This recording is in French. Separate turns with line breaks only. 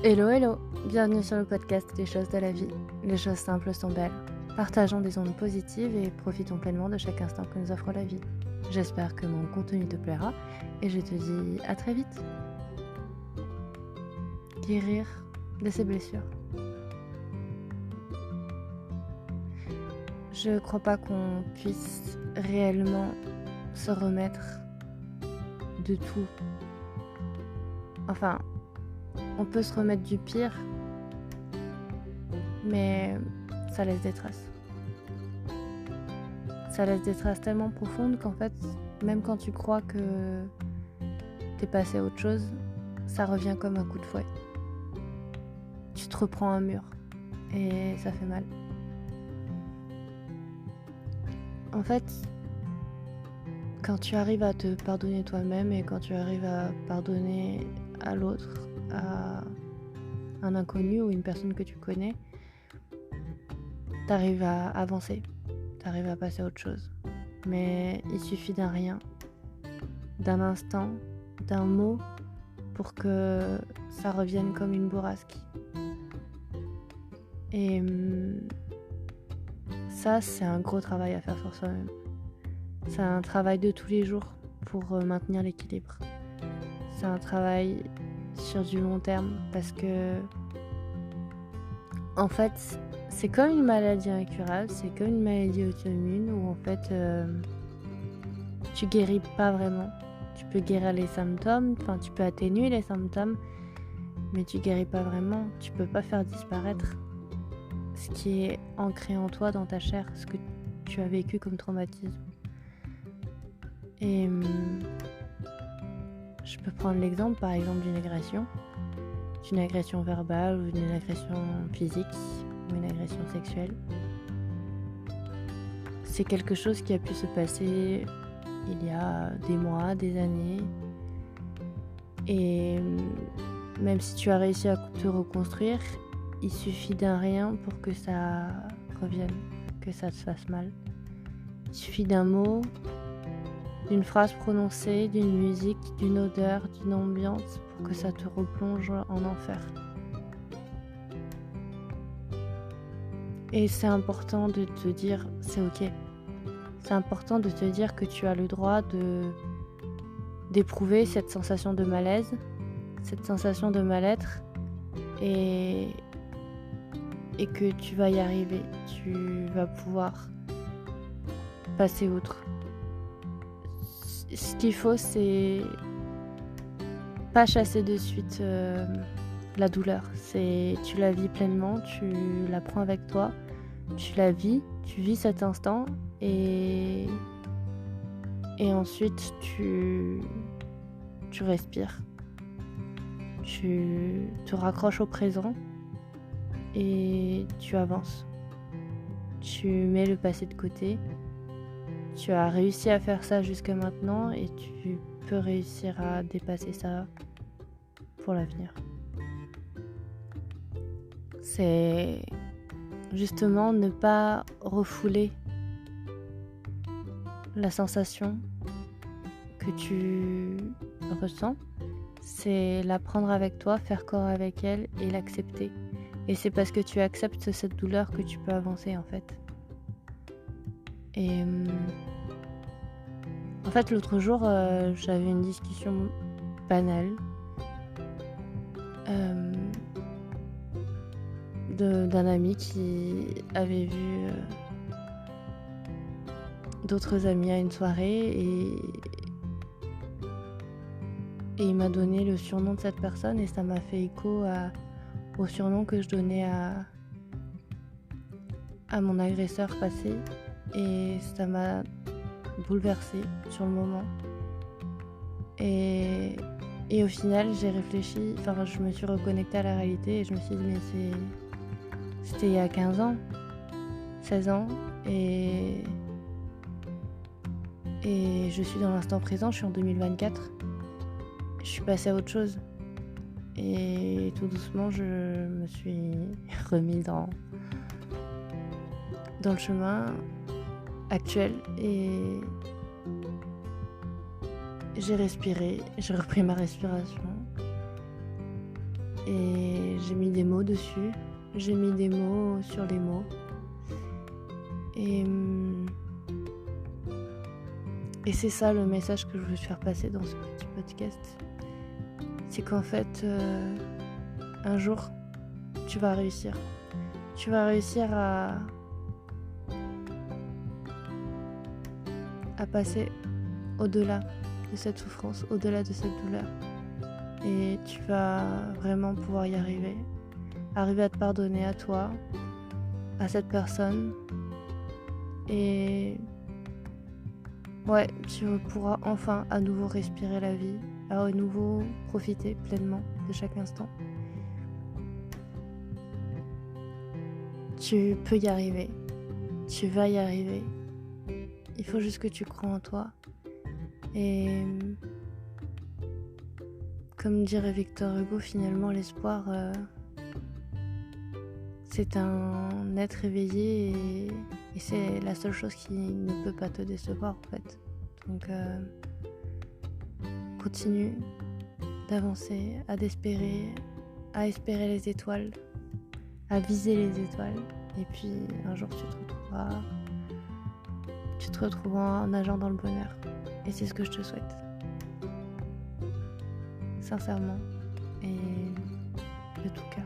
Hello, hello, bienvenue sur le podcast des choses de la vie. Les choses simples sont belles. Partageons des ondes positives et profitons pleinement de chaque instant que nous offre la vie. J'espère que mon contenu te plaira et je te dis à très vite. Guérir de ses blessures. Je crois pas qu'on puisse réellement se remettre de tout. Enfin, on peut se remettre du pire, mais ça laisse des traces. Ça laisse des traces tellement profondes qu'en fait, même quand tu crois que t'es passé à autre chose, ça revient comme un coup de fouet. Tu te reprends un mur et ça fait mal. En fait, quand tu arrives à te pardonner toi-même et quand tu arrives à pardonner à l'autre, à un inconnu ou une personne que tu connais, t'arrives à avancer, t'arrives à passer à autre chose. Mais il suffit d'un rien, d'un instant, d'un mot pour que ça revienne comme une bourrasque. Et ça, c'est un gros travail à faire sur soi-même. C'est un travail de tous les jours pour maintenir l'équilibre. C'est un travail sur du long terme parce que, en fait, c'est comme une maladie incurable, c'est comme une maladie auto-immune où en fait, tu guéris pas vraiment. Tu peux guérir les symptômes, enfin tu peux atténuer les symptômes, mais tu guéris pas vraiment. Tu peux pas faire disparaître ce qui est ancré en toi, dans ta chair, ce que tu as vécu comme traumatisme. Et je peux prendre l'exemple, par exemple, d'une agression verbale ou d'une agression physique ou une agression sexuelle. C'est quelque chose qui a pu se passer il y a des mois, des années. Et même si tu as réussi à te reconstruire, il suffit d'un rien pour que ça revienne, que ça te fasse mal. Il suffit d'un mot, d'une phrase prononcée, d'une musique, d'une odeur, d'une ambiance pour que ça te replonge en enfer. Et c'est important de te dire, c'est ok. C'est important de te dire que tu as le droit d'éprouver cette sensation de malaise, cette sensation de mal-être, et que tu vas y arriver. Tu vas pouvoir passer outre. Ce qu'il faut, c'est pas chasser de suite la douleur. Tu la vis pleinement, tu la prends avec toi, tu la vis, tu vis cet instant et ensuite tu respires. Tu te raccroches au présent et tu avances. Tu mets le passé de côté. Tu as réussi à faire ça jusqu'à maintenant et tu peux réussir à dépasser ça pour l'avenir. C'est justement ne pas refouler la sensation que tu ressens. C'est la prendre avec toi, faire corps avec elle et l'accepter. Et c'est parce que tu acceptes cette douleur que tu peux avancer en fait. Et en fait, l'autre jour, j'avais une discussion banale d'un ami qui avait vu d'autres amis à une soirée et il m'a donné le surnom de cette personne et ça m'a fait écho au surnom que je donnais à mon agresseur passé et ça m'a bouleversée sur le moment. Et au final, j'ai réfléchi, je me suis reconnectée à la réalité et je me suis dit, mais c'était il y a 15 ans, 16 ans, et je suis dans l'instant présent, je suis en 2024, je suis passée à autre chose. Et tout doucement, je me suis remise dans le chemin actuel et j'ai respiré, j'ai repris ma respiration Et j'ai mis des mots dessus. J'ai mis des mots sur les mots. Et c'est ça le message que je veux te faire passer dans ce petit podcast. C'est qu'en fait, un jour, tu vas réussir. Tu vas réussir à passer au-delà de cette souffrance, au-delà de cette douleur. Et tu vas vraiment pouvoir y arriver. Arriver à te pardonner à toi, à cette personne. Et ouais, tu pourras enfin à nouveau respirer la vie, à nouveau profiter pleinement de chaque instant. Tu peux y arriver. Tu vas y arriver. Il faut juste que tu crois en toi. Et comme dirait Victor Hugo, finalement, l'espoir, c'est un être éveillé et c'est la seule chose qui ne peut pas te décevoir, en fait. Donc, continue d'avancer, à espérer les étoiles, à viser les étoiles. Et puis, un jour, tu te retrouveras en nageant dans le bonheur. Et c'est ce que je te souhaite. Sincèrement. Et de tout cœur.